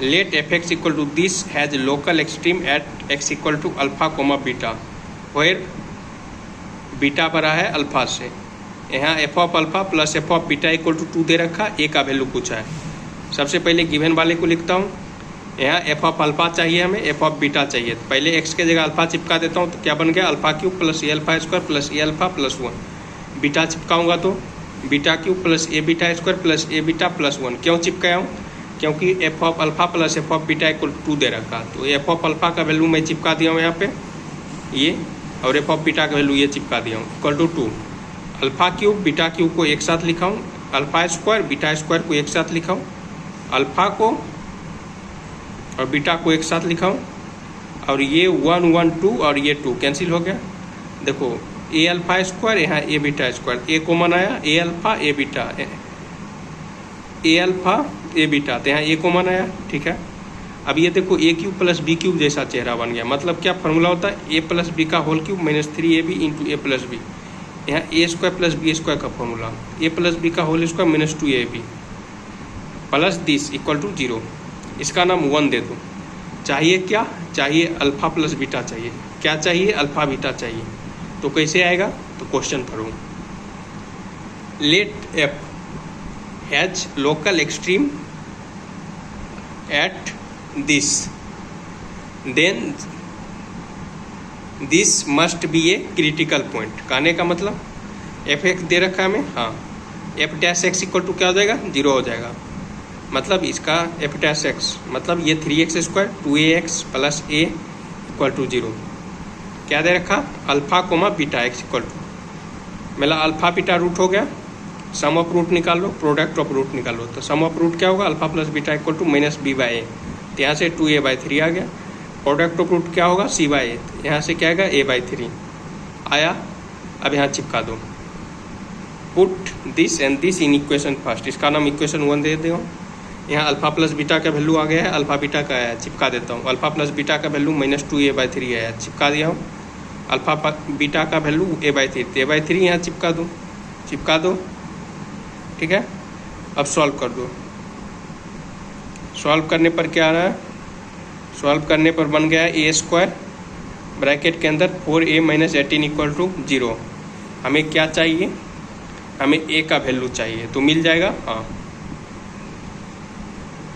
Late f x equal to this has local extreme at x equal to alpha comma beta, where beta बड़ा है alpha से। यहाँ f of alpha plus f of beta equal to 2 दे रखा, a का value पूछा है। सबसे पहले गिवन वाले को लिखता हूँ। यहाँ एफ ऑफ अल्फा चाहिए हमें, एफ ऑफ बीटा चाहिए, तो पहले एक्स के जगह अल्फा चिपका देता हूँ, तो क्या बन गया अल्फा क्यूब प्लस ए अल्फा स्क्वायर प्लस ए अल्फा प्लस 1। बीटा चिपकाऊंगा तो बीटा क्यूब प्लस ए बीटा स्क्वायर प्लस ए बीटा प्लस 1। क्यों चिपकाया हूँ? क्योंकि F of alpha plus f of beta equal 2 दे रखा, तो एफ ऑफ अल्फा का वैल्यू मैं चिपका दिया हूँ यहाँ पे ये, और एफ ऑफ बीटा का वैल्यू ये चिपका दिया हूँ equal to 2। Alpha cube beta cube को एक साथ लिखा हूँ, अल्फा स्क्वायर बीटा स्क्वायर को एक साथ लिखा हूँ, अल्फा को और बीटा को एक साथ लिखा हूँ, और ये 1 1 2 और ये 2 कैंसिल हो गया। देखो ए अल्फा स्क्वायर, यहाँ ए बीटा स्क्वायर, ए कॉमन आया, ए अल्फा ए बीटा, ए अल्फा ए बीटा, तो यहाँ ए कॉमन आया, ठीक है। अब ये देखो a cube plus b cube जैसा चेहरा बन गया, मतलब क्या फॉर्मूला होता है ए प्लस बी का whole cube minus 3ab into a plus b. यहाँ a square plus b square का फॉर्मूला, ए प्लस बी का whole square minus 2ab plus this equal to 0। इसका नाम 1 दे दो। चाहिए क्या? चाहिए अल्फा प्लस बीटा चाहिए। क्या चाहिए? अल्फा बीटा चाहिए। तो कैसे आएगा? तो क्वेश्चन पढ़ो। Let f has local extreme at this, then this must be a critical point. कहने का मतलब एफ एक्स दे रखा है हमें, हाँ, f dash x equal to क्या हो जाएगा? 0 हो जाएगा। मतलब इसका एफ डैश एक्स मतलब ये 3x square 2ax plus a equal to 0। क्या दे रखा? Alpha comma beta x equal to, मतलब अल्फा बीटा रूट हो गया, सम ऑफ रूट निकाल लो, प्रोडक्ट ऑफ रूट निकाल लो, तो सम ऑफ रूट क्या होगा? Alpha plus beta equal to minus b by a, तो यहाँ से 2a/3 आ गया। प्रोडक्ट ऑफ रूट क्या होगा? c/a, यहाँ से क्या आएगा? a/3 आया। अब यहाँ चिपका दो, put this and this in equation first, इसका नाम इक्वेशन 1 दे दो। यहाँ अल्फा प्लस बीटा का वैल्यू आ गया है, अल्फा बीटा का आया, चिपका देता हूँ। अल्फा प्लस बीटा का वैल्यू माइनस 2a/3 आया, चिपका दिया हूँ। अल्फा बीटा का वैल्यू a/3, तो a/3 यहाँ चिपका दो, ठीक है। अब सॉल्व कर दो। सॉल्व करने पर क्या आ रहा है? सॉल्व करने पर बन गया ए स्क्वायर ब्रैकेट के अंदर 4a - 18 इक्वल टू 0। हमें क्या चाहिए? हमें ए का वैल्यू चाहिए, तो मिल जाएगा, हाँ।